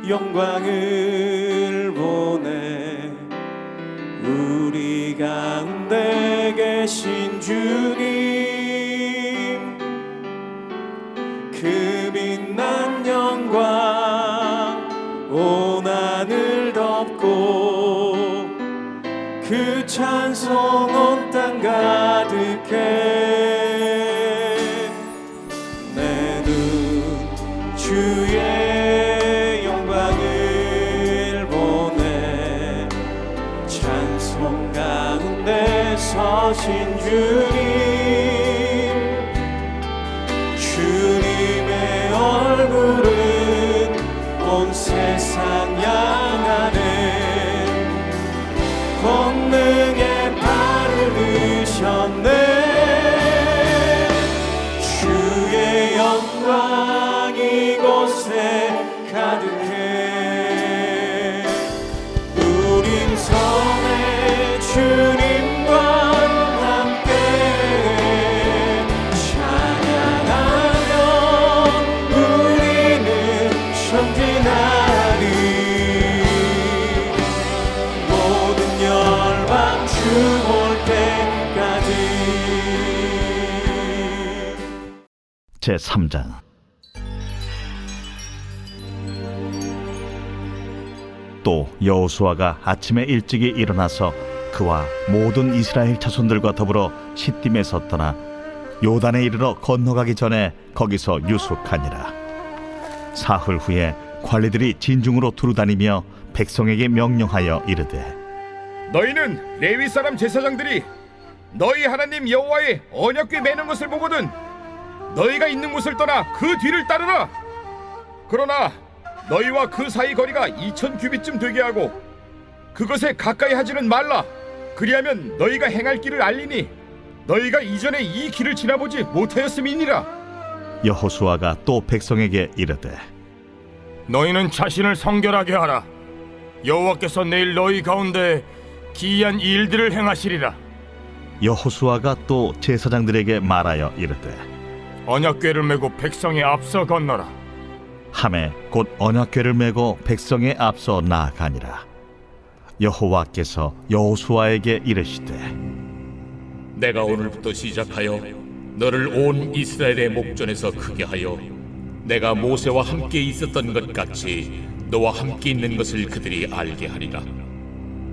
영광을 보내 우리 가운데 계신 주님, 그 빛난 영광 온 하늘 덮고 그 찬송 온 땅 가득해. 내 눈 주의 영광을 보내 찬송 가운데 서신 주님, 주님의 얼굴은 온 세상 향하네. 권능의 발을 드셨네. 주의 영광 이곳에 가득해. 우린 선의 주님과 함께 찬양하며 우리는 전진하리. 모든 열방 주 볼 때까지. 제3장. 또 여호수아가 아침에 일찍이 일어나서 그와 모든 이스라엘 자손들과 더불어 시딤에서 떠나 요단에 이르러 건너가기 전에 거기서 유숙하니라. 사흘 후에 관리들이 진중으로 두루다니며 백성에게 명령하여 이르되, 너희는 레위 사람 제사장들이 너희 하나님 여호와의 언약궤 매는 것을 보거든 너희가 있는 곳을 떠나 그 뒤를 따르라. 그러나 너희와 그 사이 거리가 2000규빗쯤 되게 하고 그것에 가까이 하지는 말라. 그리하면 너희가 행할 길을 알리니 너희가 이전에 이 길을 지나보지 못하였음이니라. 여호수아가 또 백성에게 이르되, 너희는 자신을 성결하게 하라. 여호와께서 내일 너희 가운데 기이한 일들을 행하시리라. 여호수아가 또 제사장들에게 말하여 이르되, 언약궤를 메고 백성에 앞서 건너라. 하매 곧 언약궤를 메고 백성에 앞서 나아가니라. 여호와께서 여호수아에게 이르시되, 내가 오늘부터 시작하여 너를 온 이스라엘의 목전에서 크게 하여 내가 모세와 함께 있었던 것 같이 너와 함께 있는 것을 그들이 알게 하리라.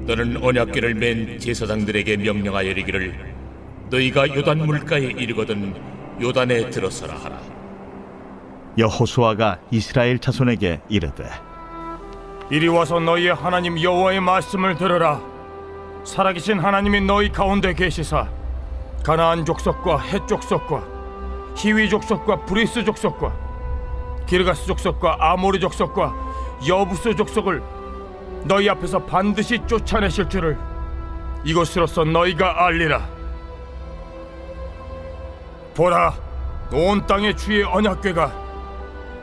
너는 언약궤를 맨 제사장들에게 명령하여 이르기를, 너희가 요단 물가에 이르거든 요단에 들어서라 하라. 여호수아가 이스라엘 자손에게 이르되, 이리 와서 너희의 하나님 여호와의 말씀을 들으라. 살아계신 하나님이 너희 가운데 계시사 가나안 족속과 헷 족속과 히위 족속과 브리스 족속과 기르가스 족속과 아모리 족속과 여부스 족속을 너희 앞에서 반드시 쫓아내실 줄을 이것으로서 너희가 알리라. 보라, 온 땅의 주의 언약궤가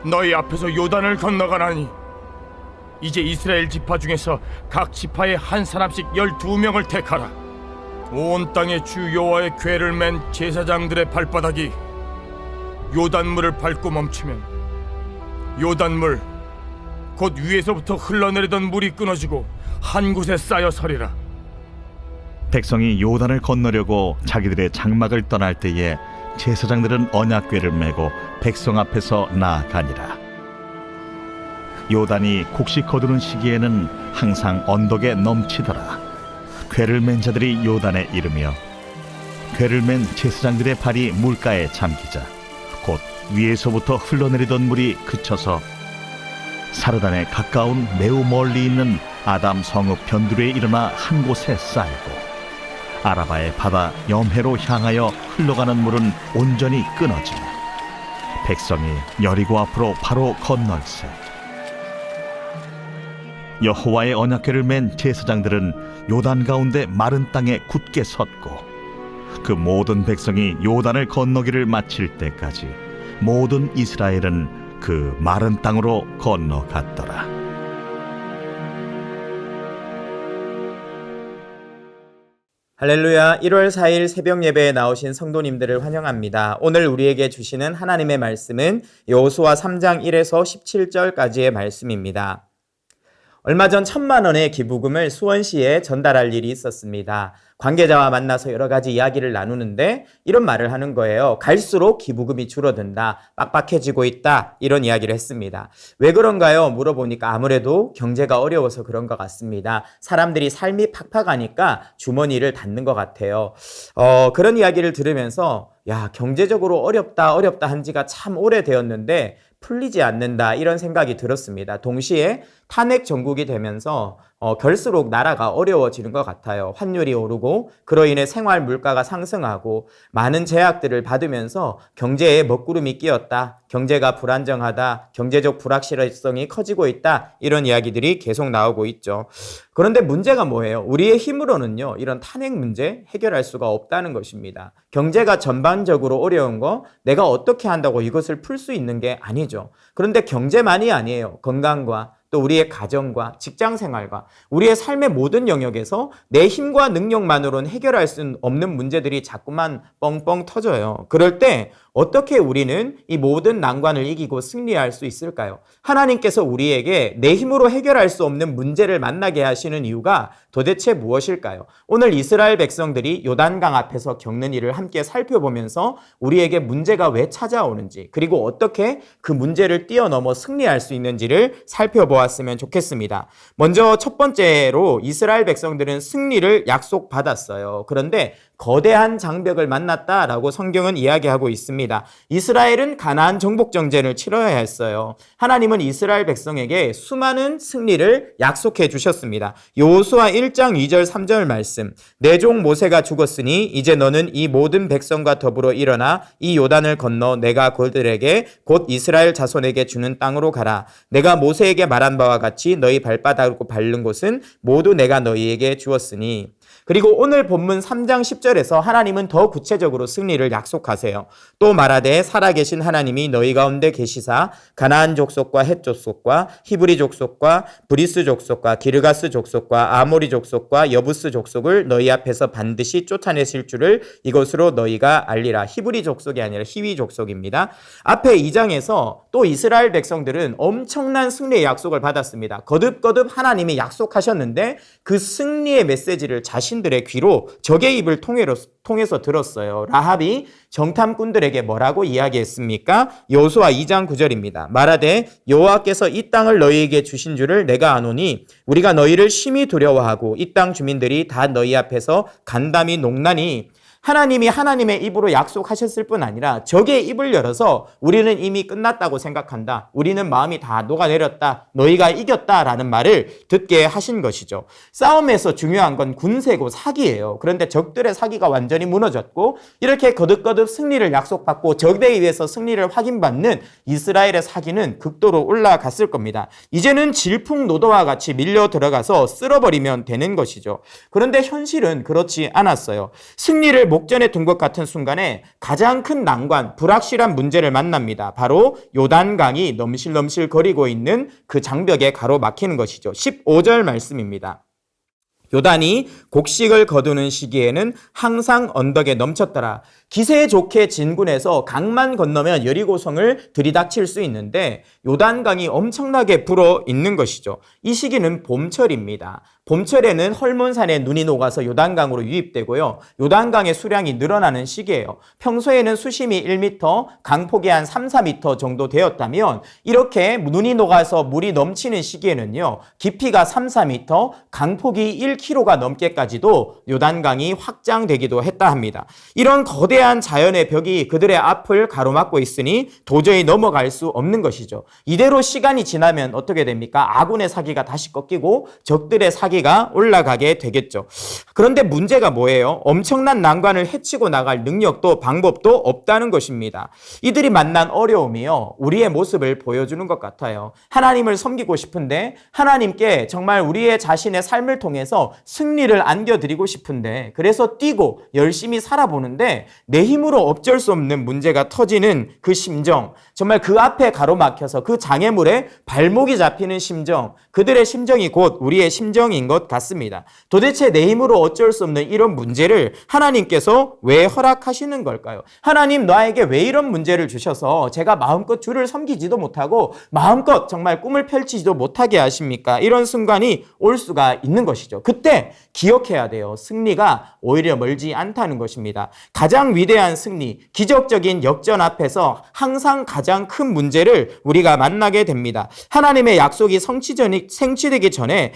너희 앞에서 요단을 건너가나니 이제 이스라엘 지파 중에서 각 지파에 한 사람씩 12명을 택하라. 온 땅의 주 여호와의 궤를 맨 제사장들의 발바닥이 요단물을 밟고 멈추면 요단물 곧 위에서부터 흘러내리던 물이 끊어지고 한 곳에 쌓여 서리라. 백성이 요단을 건너려고 자기들의 장막을 떠날 때에 제사장들은 언약궤를 메고 백성 앞에서 나아가니라. 요단이 곡식 거두는 시기에는 항상 언덕에 넘치더라. 궤를 맨 자들이 요단에 이르며 궤를 맨 제사장들의 발이 물가에 잠기자 곧 위에서부터 흘러내리던 물이 그쳐서 사르단에 가까운 매우 멀리 있는 아담 성읍 변두리에 일어나 한 곳에 쌓이고 아라바의 바다 염해로 향하여 흘러가는 물은 온전히 끊어지며 백성이 여리고 앞으로 바로 건널세. 여호와의 언약궤를 맨 제사장들은 요단 가운데 마른 땅에 굳게 섰고 그 모든 백성이 요단을 건너기를 마칠 때까지 모든 이스라엘은 그 마른 땅으로 건너갔더라. 할렐루야. 1월 4일 새벽 예배에 나오신 성도님들을 환영합니다. 오늘 우리에게 주시는 하나님의 말씀은 여호수아 3장 1에서 17절까지의 말씀입니다. 얼마 전 1,000만 원의 기부금을 수원시에 전달할 일이 있었습니다. 관계자와 만나서 여러 가지 이야기를 나누는데 이런 말을 하는 거예요. 갈수록 기부금이 줄어든다. 빡빡해지고 있다. 이런 이야기를 했습니다. 왜 그런가요? 물어보니까 아무래도 경제가 어려워서 그런 것 같습니다. 사람들이 삶이 팍팍하니까 주머니를 닫는 것 같아요. 그런 이야기를 들으면서 야, 경제적으로 어렵다 한 지가 참 오래되었는데 풀리지 않는다 이런 생각이 들었습니다. 동시에 탄핵 정국이 되면서 결수록 나라가 어려워지는 것 같아요. 환율이 오르고 그로 인해 생활 물가가 상승하고 많은 제약들을 받으면서 경제에 먹구름이 끼었다. 경제가 불안정하다. 경제적 불확실성이 커지고 있다. 이런 이야기들이 계속 나오고 있죠. 그런데 문제가 뭐예요? 우리의 힘으로는요. 이런 탄핵 문제 해결할 수가 없다는 것입니다. 경제가 전반적으로 어려운 거 내가 어떻게 한다고 이것을 풀 수 있는 게 아니죠. 그런데 경제만이 아니에요. 건강과 또 우리의 가정과 직장 생활과 우리의 삶의 모든 영역에서 내 힘과 능력만으로는 해결할 수 없는 문제들이 자꾸만 뻥뻥 터져요. 그럴 때 어떻게 우리는 이 모든 난관을 이기고 승리할 수 있을까요? 하나님께서 우리에게 내 힘으로 해결할 수 없는 문제를 만나게 하시는 이유가 도대체 무엇일까요? 오늘 이스라엘 백성들이 요단강 앞에서 겪는 일을 함께 살펴보면서 우리에게 문제가 왜 찾아오는지 그리고 어떻게 그 문제를 뛰어넘어 승리할 수 있는지를 살펴보았으면 좋겠습니다. 먼저 첫 번째로 이스라엘 백성들은 승리를 약속받았어요. 그런데 거대한 장벽을 만났다라고 성경은 이야기하고 있습니다. 이스라엘은 가나안 정복 전쟁을 치러야 했어요. 하나님은 이스라엘 백성에게 수많은 승리를 약속해 주셨습니다. 여호수아 1장 2절 3절 말씀. 내 종 모세가 죽었으니 이제 너는 이 모든 백성과 더불어 일어나 이 요단을 건너 내가 그들에게 곧 이스라엘 자손에게 주는 땅으로 가라. 내가 모세에게 말한 바와 같이 너희 발바닥으로 밟는 곳은 모두 내가 너희에게 주었으니. 그리고 오늘 본문 3장 10절에서 하나님은 더 구체적으로 승리를 약속하세요. 또 말하되 살아계신 하나님이 너희 가운데 계시사 가나안 족속과 헷 족속과 히브리 족속과 브리스 족속과 기르가스 족속과 아모리 족속과 여부스 족속을 너희 앞에서 반드시 쫓아내실 줄을 이것으로 너희가 알리라. 히브리 족속이 아니라 히위 족속입니다. 앞에 2장에서 또 이스라엘 백성들은 엄청난 승리의 약속을 받았습니다. 거듭거듭 하나님이 약속하셨는데 그 승리의 메시지를 자신들의 귀로 적의 입을 통해서 들었어요. 라합이 정탐꾼들에게 뭐라고 이야기했습니까? 여호수아 2장 9절입니다. 말하되 여호와께서 이 땅을 너희에게 주신 줄을 내가 아노니 우리가 너희를 심히 두려워하고 이 땅 주민들이 다 너희 앞에서 간담이 녹나니. 하나님이 하나님의 입으로 약속하셨을 뿐 아니라 적의 입을 열어서 우리는 이미 끝났다고 생각한다. 우리는 마음이 다 녹아내렸다. 너희가 이겼다라는 말을 듣게 하신 것이죠. 싸움에서 중요한 건 군세고 사기예요. 그런데 적들의 사기가 완전히 무너졌고 이렇게 거듭거듭 승리를 약속받고 적에 의해서 승리를 확인받는 이스라엘의 사기는 극도로 올라갔을 겁니다. 이제는 질풍노도와 같이 밀려 들어가서 쓸어버리면 되는 것이죠. 그런데 현실은 그렇지 않았어요. 승리를 목전에 둔 것 같은 순간에 가장 큰 난관, 불확실한 문제를 만납니다. 바로 요단강이 넘실넘실 거리고 있는 그 장벽에 가로막히는 것이죠. 15절 말씀입니다. 요단이 곡식을 거두는 시기에는 항상 언덕에 넘쳤더라. 기세 좋게 진군해서 강만 건너면 여리고성을 들이닥칠 수 있는데 요단강이 엄청나게 불어 있는 것이죠. 이 시기는 봄철입니다. 봄철에는 헐몬산에 눈이 녹아서 요단강으로 유입되고요. 요단강의 수량이 늘어나는 시기예요. 평소에는 수심이 1m, 강폭이 한 3, 4m 정도 되었다면 이렇게 눈이 녹아서 물이 넘치는 시기에는요. 깊이가 3, 4m, 강폭이 1km가 넘게까지도 요단강이 확장되기도 했다 합니다. 이런 거대한 자연의 벽이 그들의 앞을 가로막고 있으니 도저히 넘어갈 수 없는 것이죠. 이대로 시간이 지나면 어떻게 됩니까? 아군의 사기가 다시 꺾이고 적들의 사기가 올라가게 되겠죠. 그런데 문제가 뭐예요? 엄청난 난관을 헤치고 나갈 능력도 방법도 없다는 것입니다. 이들이 만난 어려움이요. 우리의 모습을 보여주는 것 같아요. 하나님을 섬기고 싶은데 하나님께 정말 우리의 자신의 삶을 통해서 하나님께서 승리를 안겨드리고 싶은데 그래서 뛰고 열심히 살아보는데 내 힘으로 어쩔 수 없는 문제가 터지는 그 심정, 정말 그 앞에 가로막혀서 그 장애물에 발목이 잡히는 심정, 그들의 심정이 곧 우리의 심정인 것 같습니다. 도대체 내 힘으로 어쩔 수 없는 이런 문제를 하나님께서 왜 허락하시는 걸까요? 하나님 나에게 왜 이런 문제를 주셔서 제가 마음껏 주를 섬기지도 못하고 마음껏 정말 꿈을 펼치지도 못하게 하십니까? 이런 순간이 올 수가 있는 것이죠. 그때 기억해야 돼요. 승리가 오히려 멀지 않다는 것입니다. 가장 위대한 승리, 기적적인 역전 앞에서 항상 가장 큰 문제를 우리가 만나게 됩니다. 하나님의 약속이 성취되기 전에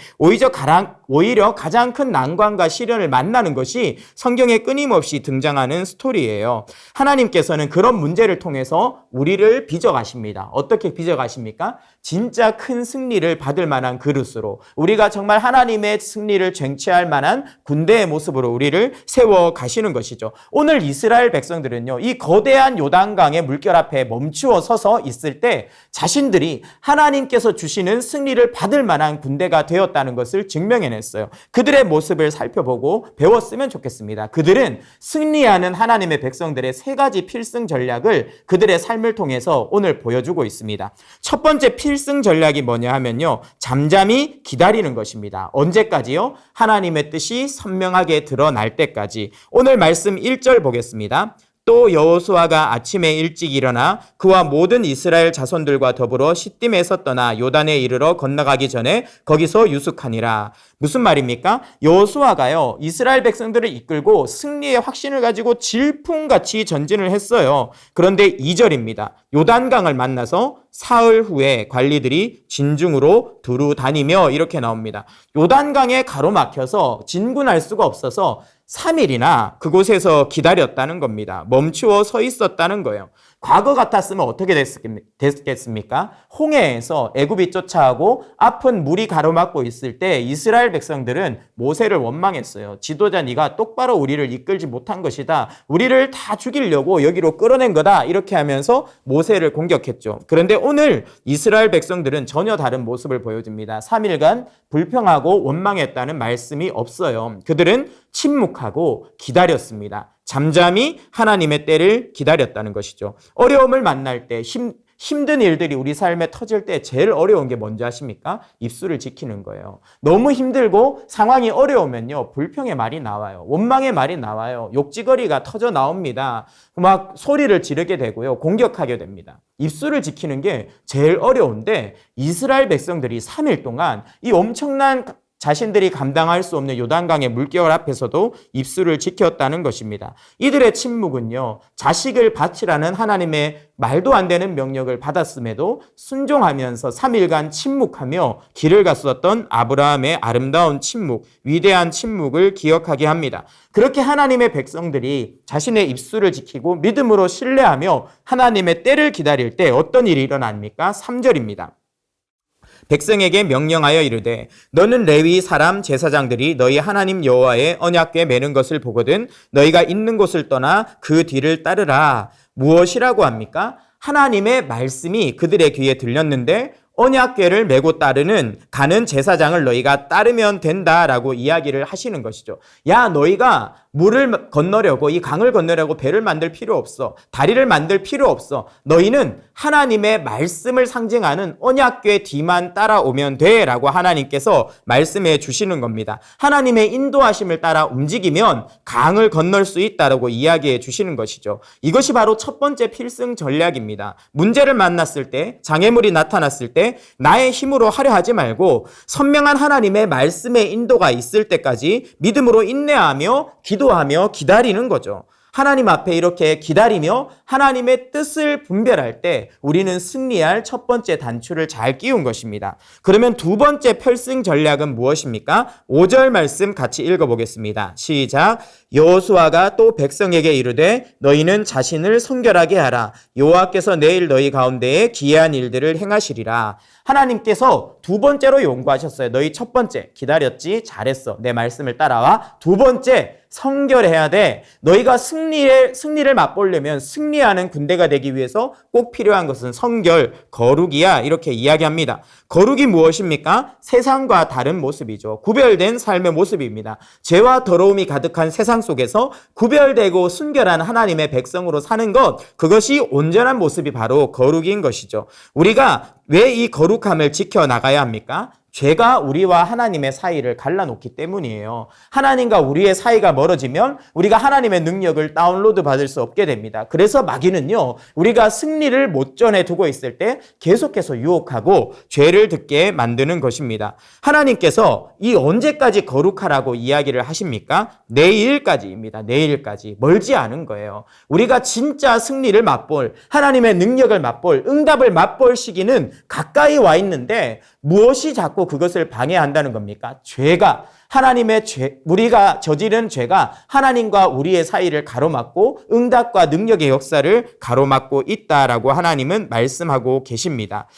오히려 가장 큰 난관과 시련을 만나는 것이 성경에 끊임없이 등장하는 스토리예요. 하나님께서는 그런 문제를 통해서 우리를 빚어가십니다. 어떻게 빚어가십니까? 진짜 큰 승리를 받을 만한 그릇으로, 우리가 정말 하나님의 승리를 쟁취할 만한 군대의 모습으로 우리를 세워 가시는 것이죠. 오늘 이스라엘 백성들은요, 이 거대한 요단강의 물결 앞에 멈추어 서서 있을 때 자신들이 하나님께서 주시는 승리를 받을 만한 군대가 되었다는 것을 증명해냈어요. 그들의 모습을 살펴보고 배웠으면 좋겠습니다. 그들은 승리하는 하나님의 백성들의 세 가지 필승 전략을 그들의 삶을 통해서 오늘 보여주고 있습니다. 첫 번째 필승 전략이 뭐냐 하면요, 잠잠히 기다리는 것입니다. 언제까지요? 하나님의 뜻이 선명하게 드러날 때까지. 오늘 말씀 1절 보겠습니다. 또 여호수아가 아침에 일찍 일어나 그와 모든 이스라엘 자손들과 더불어 시딤에서 떠나 요단에 이르러 건너가기 전에 거기서 유숙하니라. 무슨 말입니까? 여호수아가요, 이스라엘 백성들을 이끌고 승리의 확신을 가지고 질풍같이 전진을 했어요. 그런데 2절입니다. 요단강을 만나서 사흘 후에 관리들이 진중으로 두루 다니며 이렇게 나옵니다. 요단강에 가로막혀서 진군할 수가 없어서 3일이나 그곳에서 기다렸다는 겁니다. 멈추어 서 있었다는 거예요. 과거 같았으면 어떻게 됐겠습니까? 홍해에서 애굽이 쫓아오고 앞은 물이 가로막고 있을 때 이스라엘 백성들은 모세를 원망했어요. 지도자 네가 똑바로 우리를 이끌지 못한 것이다. 우리를 다 죽이려고 여기로 끌어낸 거다. 이렇게 하면서 모세를 공격했죠. 그런데 오늘 이스라엘 백성들은 전혀 다른 모습을 보여줍니다. 3일간 불평하고 원망했다는 말씀이 없어요. 그들은 침묵하고 기다렸습니다. 잠잠히 하나님의 때를 기다렸다는 것이죠. 어려움을 만날 때, 힘든 일들이 우리 삶에 터질 때 제일 어려운 게 뭔지 아십니까? 입술을 지키는 거예요. 너무 힘들고 상황이 어려우면요, 불평의 말이 나와요. 원망의 말이 나와요. 욕지거리가 터져 나옵니다. 막 소리를 지르게 되고요, 공격하게 됩니다. 입술을 지키는 게 제일 어려운데 이스라엘 백성들이 3일 동안 이 엄청난 자신들이 감당할 수 없는 요단강의 물결 앞에서도 입술을 지켰다는 것입니다. 이들의 침묵은요, 자식을 바치라는 하나님의 말도 안 되는 명령을 받았음에도 순종하면서 3일간 침묵하며 길을 갔었던 아브라함의 아름다운 침묵, 위대한 침묵을 기억하게 합니다. 그렇게 하나님의 백성들이 자신의 입술을 지키고 믿음으로 신뢰하며 하나님의 때를 기다릴 때 어떤 일이 일어납니까? 3절입니다. 백성에게 명령하여 이르되 너는 레위 사람 제사장들이 너희 하나님 여호와의 언약궤 매는 것을 보거든 너희가 있는 곳을 떠나 그 뒤를 따르라. 무엇이라고 합니까? 하나님의 말씀이 그들의 귀에 들렸는데 언약궤를 메고 가는 제사장을 너희가 따르면 된다라고 이야기를 하시는 것이죠. 야, 너희가 물을 건너려고, 이 강을 건너려고 배를 만들 필요 없어. 다리를 만들 필요 없어. 너희는 하나님의 말씀을 상징하는 언약궤 뒤만 따라오면 돼 라고 하나님께서 말씀해 주시는 겁니다. 하나님의 인도하심을 따라 움직이면 강을 건널 수 있다라고 이야기해 주시는 것이죠. 이것이 바로 첫 번째 필승 전략입니다. 문제를 만났을 때, 장애물이 나타났을 때 나의 힘으로 하려 하지 말고 선명한 하나님의 말씀의 인도가 있을 때까지 믿음으로 인내하며 기도하며 기다리는 거죠. 하나님 앞에 이렇게 기다리며 하나님의 뜻을 분별할 때 우리는 승리할 첫 번째 단추를 잘 끼운 것입니다. 그러면 두 번째 필승 전략은 무엇입니까? 5절 말씀 같이 읽어보겠습니다. 시작. 여호수아가 또 백성에게 이르되 너희는 자신을 성결하게 하라. 여호와께서 내일 너희 가운데에 기이한 일들을 행하시리라. 하나님께서 두 번째로 요구하셨어요. 너희 첫 번째 기다렸지? 잘했어. 내 말씀을 따라와. 두 번째 성결해야 돼. 너희가 승리를 맛보려면 승리하는 군대가 되기 위해서 꼭 필요한 것은 성결, 거룩이야. 이렇게 이야기합니다. 거룩이 무엇입니까? 세상과 다른 모습이죠. 구별된 삶의 모습입니다. 죄와 더러움이 가득한 세상 속에서 구별되고 순결한 하나님의 백성으로 사는 것, 그것이 온전한 모습이 바로 거룩인 것이죠. 우리가 왜 이 거룩함을 지켜나가야 합니까? 죄가 우리와 하나님의 사이를 갈라놓기 때문이에요. 하나님과 우리의 사이가 멀어지면 우리가 하나님의 능력을 다운로드 받을 수 없게 됩니다. 그래서 마귀는요, 우리가 승리를 못 전해 두고 있을 때 계속해서 유혹하고 죄를 듣게 만드는 것입니다. 하나님께서 이 언제까지 거룩하라고 이야기를 하십니까? 내일까지입니다. 내일까지. 멀지 않은 거예요. 우리가 진짜 승리를 맛볼, 하나님의 능력을 맛볼, 응답을 맛볼 시기는 가까이 와 있는데 무엇이 자꾸 그것을 방해한다는 겁니까? 죄가, 하나님의 죄, 우리가 저지른 죄가 하나님과 우리의 사이를 가로막고 응답과 능력의 역사를 가로막고 있다라고 하나님은 말씀하고 계십니다.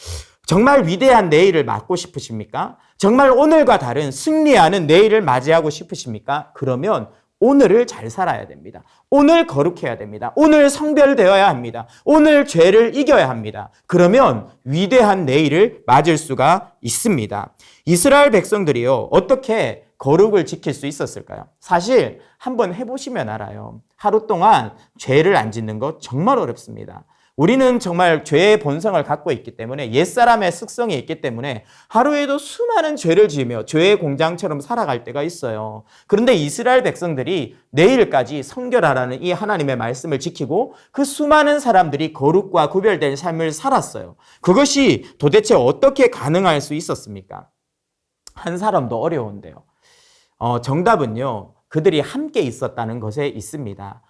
정말 위대한 내일을 맞고 싶으십니까? 정말 오늘과 다른 승리하는 내일을 맞이하고 싶으십니까? 그러면 오늘을 잘 살아야 됩니다. 오늘 거룩해야 됩니다. 오늘 성별되어야 합니다. 오늘 죄를 이겨야 합니다. 그러면 위대한 내일을 맞을 수가 있습니다. 이스라엘 백성들이요, 어떻게 거룩을 지킬 수 있었을까요? 사실 한번 해보시면 알아요. 하루 동안 죄를 안 짓는 것 정말 어렵습니다. 우리는 정말 죄의 본성을 갖고 있기 때문에, 옛사람의 습성이 있기 때문에 하루에도 수많은 죄를 지으며 죄의 공장처럼 살아갈 때가 있어요. 그런데 이스라엘 백성들이 내일까지 성결하라는 이 하나님의 말씀을 지키고 그 수많은 사람들이 거룩과 구별된 삶을 살았어요. 그것이 도대체 어떻게 가능할 수 있었습니까? 한 사람도 어려운데요. 정답은요, 그들이 함께 있었다는 것에 있습니다.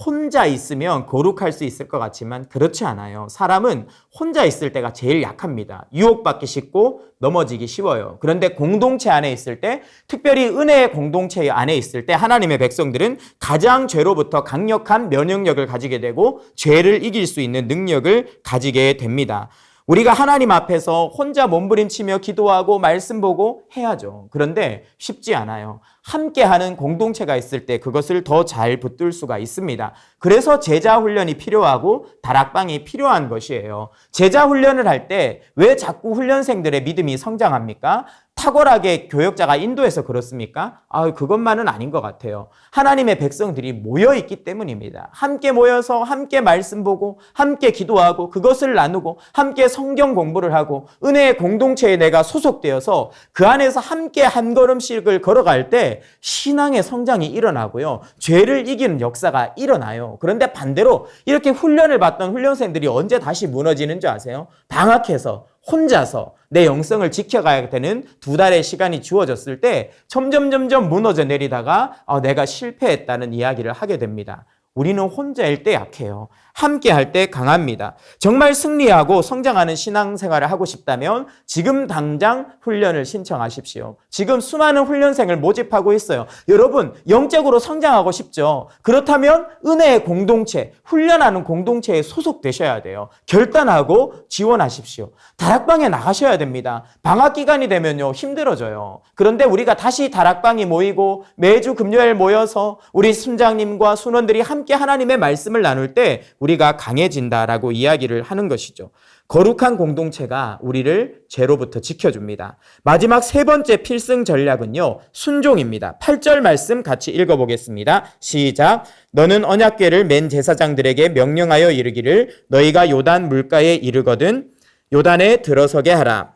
혼자 있으면 거룩할 수 있을 것 같지만 그렇지 않아요. 사람은 혼자 있을 때가 제일 약합니다. 유혹받기 쉽고 넘어지기 쉬워요. 그런데 공동체 안에 있을 때, 특별히 은혜의 공동체 안에 있을 때 하나님의 백성들은 가장 죄로부터 강력한 면역력을 가지게 되고 죄를 이길 수 있는 능력을 가지게 됩니다. 우리가 하나님 앞에서 혼자 몸부림치며 기도하고 말씀 보고 해야죠. 그런데 쉽지 않아요. 함께하는 공동체가 있을 때 그것을 더 잘 붙들 수가 있습니다. 그래서 제자 훈련이 필요하고 다락방이 필요한 것이에요. 제자 훈련을 할 때 왜 자꾸 훈련생들의 믿음이 성장합니까? 탁월하게 교역자가 인도해서 그렇습니까? 그것만은 아닌 것 같아요. 하나님의 백성들이 모여있기 때문입니다. 함께 모여서 함께 말씀 보고 함께 기도하고 그것을 나누고 함께 성경 공부를 하고 은혜의 공동체에 내가 소속되어서 그 안에서 함께 한 걸음씩을 걸어갈 때 신앙의 성장이 일어나고요. 죄를 이기는 역사가 일어나요. 그런데 반대로 이렇게 훈련을 받던 훈련생들이 언제 다시 무너지는 줄 아세요? 방학해서 혼자서 내 영성을 지켜가야 되는 2달의 시간이 주어졌을 때 점점 무너져 내리다가 내가 실패했다는 이야기를 하게 됩니다. 우리는 혼자일 때 약해요. 함께 할 때 강합니다. 정말 승리하고 성장하는 신앙생활을 하고 싶다면 지금 당장 훈련을 신청하십시오. 지금 수많은 훈련생을 모집하고 있어요. 여러분, 영적으로 성장하고 싶죠? 그렇다면 은혜의 공동체, 훈련하는 공동체에 소속되셔야 돼요. 결단하고 지원하십시오. 다락방에 나가셔야 됩니다. 방학 기간이 되면요, 힘들어져요. 그런데 우리가 다시 다락방이 모이고 매주 금요일 모여서 우리 순장님과 순원들이 함께 하나님의 말씀을 나눌 때 우리가 강해진다라고 이야기를 하는 것이죠. 거룩한 공동체가 우리를 죄로부터 지켜줍니다. 마지막 세 번째 필승 전략은요, 순종입니다. 8절 말씀 같이 읽어보겠습니다. 시작. 너는 언약궤를 맨 제사장들에게 명령하여 이르기를 너희가 요단 물가에 이르거든 요단에 들어서게 하라.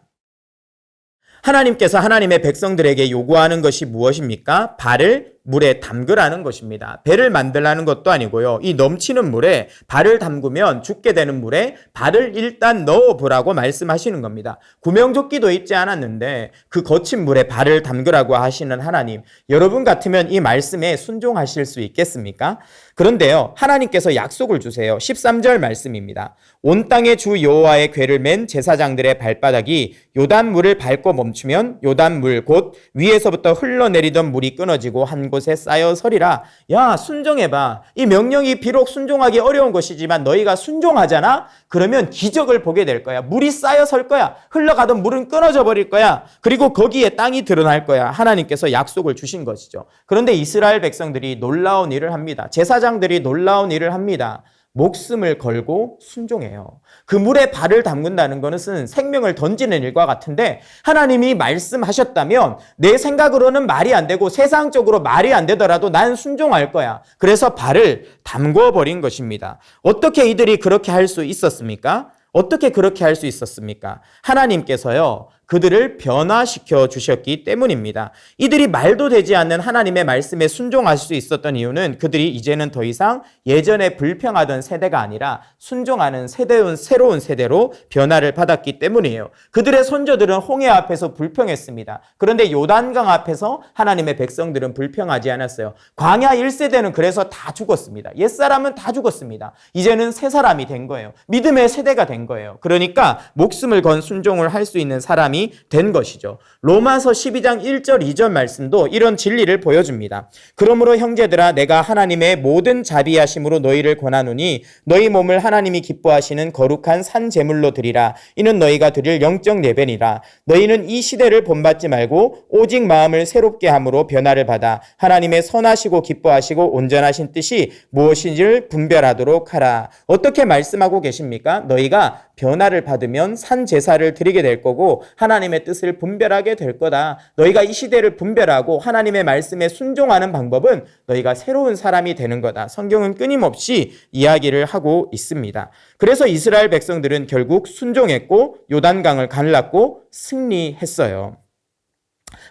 하나님께서 하나님의 백성들에게 요구하는 것이 무엇입니까? 발을 물에 담그라는 것입니다. 배를 만들라는 것도 아니고요. 이 넘치는 물에 발을 담그면 죽게 되는 물에 발을 일단 넣어보라고 말씀하시는 겁니다. 구명조끼도 입지 않았는데 그 거친 물에 발을 담그라고 하시는 하나님, 여러분 같으면 이 말씀에 순종하실 수 있겠습니까? 그런데요, 하나님께서 약속을 주세요. 13절 말씀입니다. 온 땅의 주 여호와의 궤를 맨 제사장들의 발바닥이 요단 물을 밟고 멈추면 요단 물 곧 위에서부터 흘러내리던 물이 끊어지고 한 곳에 쌓여 서리라. 야, 순종해봐. 이 명령이 비록 순종하기 어려운 것이지만 너희가 순종하잖아? 그러면 기적을 보게 될 거야. 물이 쌓여 설 거야. 흘러가던 물은 끊어져 버릴 거야. 그리고 거기에 땅이 드러날 거야. 하나님께서 약속을 주신 것이죠. 그런데 이스라엘 백성들이 놀라운 일을 합니다. 제사장들이 놀라운 일을 합니다. 목숨을 걸고 순종해요. 그 물에 발을 담근다는 것은 생명을 던지는 일과 같은데 하나님이 말씀하셨다면 내 생각으로는 말이 안 되고 세상적으로 말이 안 되더라도 난 순종할 거야. 그래서 발을 담궈 버린 것입니다. 어떻게 이들이 그렇게 할 수 있었습니까? 어떻게 그렇게 할 수 있었습니까? 하나님께서요, 그들을 변화시켜 주셨기 때문입니다. 이들이 말도 되지 않는 하나님의 말씀에 순종할 수 있었던 이유는 그들이 이제는 더 이상 예전에 불평하던 세대가 아니라 순종하는 새로운 세대로 변화를 받았기 때문이에요. 그들의 선조들은 홍해 앞에서 불평했습니다. 그런데 요단강 앞에서 하나님의 백성들은 불평하지 않았어요. 광야 1세대는 그래서 다 죽었습니다. 옛사람은 다 죽었습니다. 이제는 새 사람이 된 거예요. 믿음의 세대가 된 거예요. 그러니까 목숨을 건 순종을 할 수 있는 사람이 된 것이죠. 로마서 12장 1절 2절 말씀도 이런 진리를 보여줍니다. 그러므로 형제들아 내가 하나님의 모든 자비하심으로 너희를 권하노니 너희 몸을 하나님이 기뻐하시는 거룩한 산 제물로 드리라. 이는 너희가 드릴 영적 예배니라. 너희는 이 시대를 본받지 말고 오직 마음을 새롭게 함으로 변화를 받아 하나님의 선하시고 기뻐하시고 온전하신 뜻이 무엇인지를 분별하도록 하라. 어떻게 말씀하고 계십니까? 너희가 변화를 받으면 산 제사를 드리게 될 거고 하나님의 뜻을 분별하게 될 거다. 너희가 이 시대를 분별하고 하나님의 말씀에 순종하는 방법은 너희가 새로운 사람이 되는 거다. 성경은 끊임없이 이야기를 하고 있습니다. 그래서 이스라엘 백성들은 결국 순종했고 요단강을 갈랐고 승리했어요.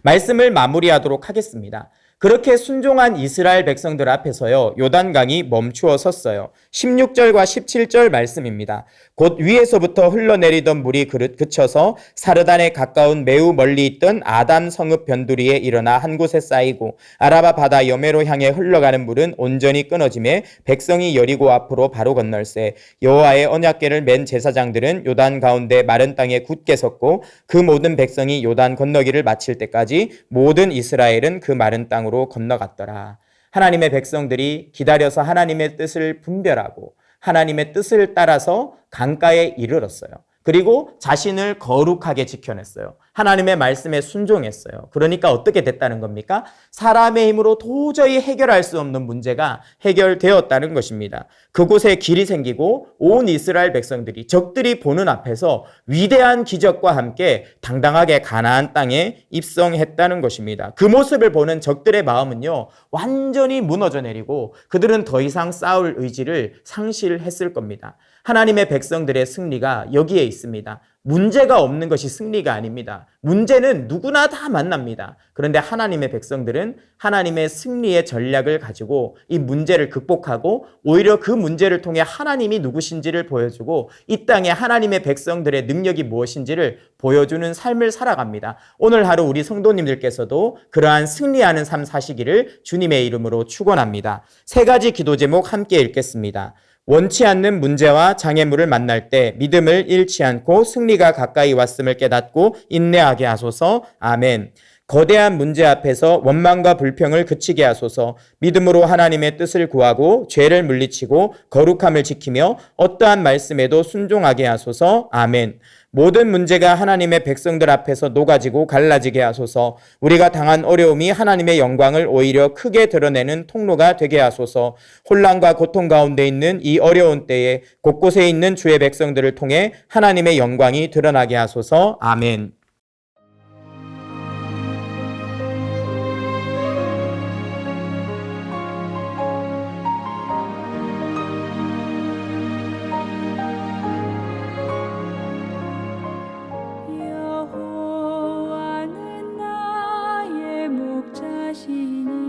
말씀을 마무리하도록 하겠습니다. 그렇게 순종한 이스라엘 백성들 앞에서요, 요단강이 멈추어 섰어요. 16절과 17절 말씀입니다. 곧 위에서부터 흘러내리던 물이 그쳐서 사르단에 가까운 매우 멀리 있던 아단 성읍 변두리에 일어나 한 곳에 쌓이고 아라바 바다 여매로 향해 흘러가는 물은 온전히 끊어지매 백성이 여리고 앞으로 바로 건널세. 여호와의 언약궤를 맨 제사장들은 요단 가운데 마른 땅에 굳게 섰고 그 모든 백성이 요단 건너기를 마칠 때까지 모든 이스라엘은 그 마른 땅으로 건너갔더라. 하나님의 백성들이 기다려서 하나님의 뜻을 분별하고 하나님의 뜻을 따라서 강가에 이르렀어요. 그리고 자신을 거룩하게 지켜냈어요. 하나님의 말씀에 순종했어요. 그러니까 어떻게 됐다는 겁니까? 사람의 힘으로 도저히 해결할 수 없는 문제가 해결되었다는 것입니다. 그곳에 길이 생기고 온 이스라엘 백성들이 적들이 보는 앞에서 위대한 기적과 함께 당당하게 가나안 땅에 입성했다는 것입니다. 그 모습을 보는 적들의 마음은요, 완전히 무너져 내리고 그들은 더 이상 싸울 의지를 상실했을 겁니다. 하나님의 백성들의 승리가 여기에 있습니다. 문제가 없는 것이 승리가 아닙니다. 문제는 누구나 다 만납니다. 그런데 하나님의 백성들은 하나님의 승리의 전략을 가지고 이 문제를 극복하고 오히려 그 문제를 통해 하나님이 누구신지를 보여주고 이 땅에 하나님의 백성들의 능력이 무엇인지를 보여주는 삶을 살아갑니다. 오늘 하루 우리 성도님들께서도 그러한 승리하는 삶 사시기를 주님의 이름으로 축원합니다. 세 가지 기도 제목 함께 읽겠습니다. 원치 않는 문제와 장애물을 만날 때 믿음을 잃지 않고 승리가 가까이 왔음을 깨닫고 인내하게 하소서. 아멘. 거대한 문제 앞에서 원망과 불평을 그치게 하소서. 믿음으로 하나님의 뜻을 구하고 죄를 물리치고 거룩함을 지키며 어떠한 말씀에도 순종하게 하소서. 아멘. 모든 문제가 하나님의 백성들 앞에서 녹아지고 갈라지게 하소서. 우리가 당한 어려움이 하나님의 영광을 오히려 크게 드러내는 통로가 되게 하소서. 혼란과 고통 가운데 있는 이 어려운 때에 곳곳에 있는 주의 백성들을 통해 하나님의 영광이 드러나게 하소서. 아멘. 여호와는 나의 목자시니